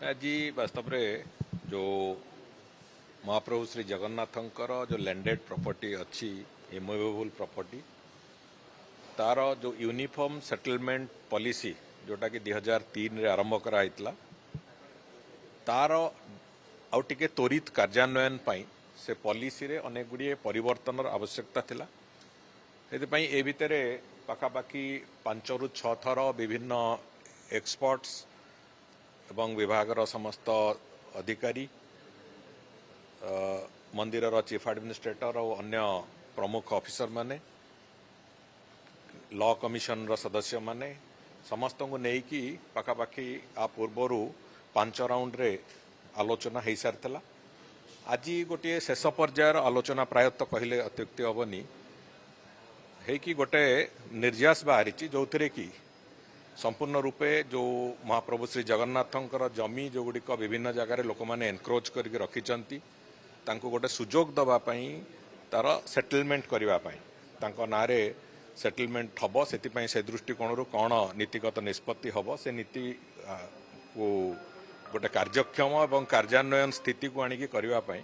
आज वास्तव में जो महाप्रभु श्री जगन्नाथंकर जो लैंडेड प्रॉपर्टी अच्छी इमूवेबल प्रॉपर्टी तार जो यूनिफॉर्म सेटलमेंट पॉलिसी जोटा कि 2003 रे आरंभ कराइतला तार आउ टिके त्वरित कार्यान्वयन पाई से पॉलिसी रे अनेक गुड़िए परिवर्तन आवश्यकता थिला एथिपाई ए भितरे पाखापाखि 5 ରୁ 6 थर विभिन्न एक्सपर्ट्स एवं विभागर समस्त अधिकारी मंदिर चीफ एडमिनिस्ट्रेटर और अन्य प्रमुख ऑफिसर माने लॉ कमिशन रो सदस्य माने समस्त को नेकी पाखापाखि आ पूर्वर 5 राउंड रे आलोचना हो सारी आज गोटे शेष पर्यायर आलोचना प्रायतः कहले अत्युक्ति हेनी है गोटे निर्यास बाहरी जो थे कि संपूर्ण रूपे जो महाप्रभु श्री जगन्नाथंकर जमी जो गुड़िक विभिन्न जगार लोक मैंने एनक्रोच करके रखिंट गोटे सुजोग दवापाई तार सेटलमेंट करने ना सेटलमेंट हम से दृष्टिकोण कौन नीतिगत निष्पत्ति हम से नीति को गोटे कार्यक्षम और कार्यान्वयन स्थिति को आणिकी करने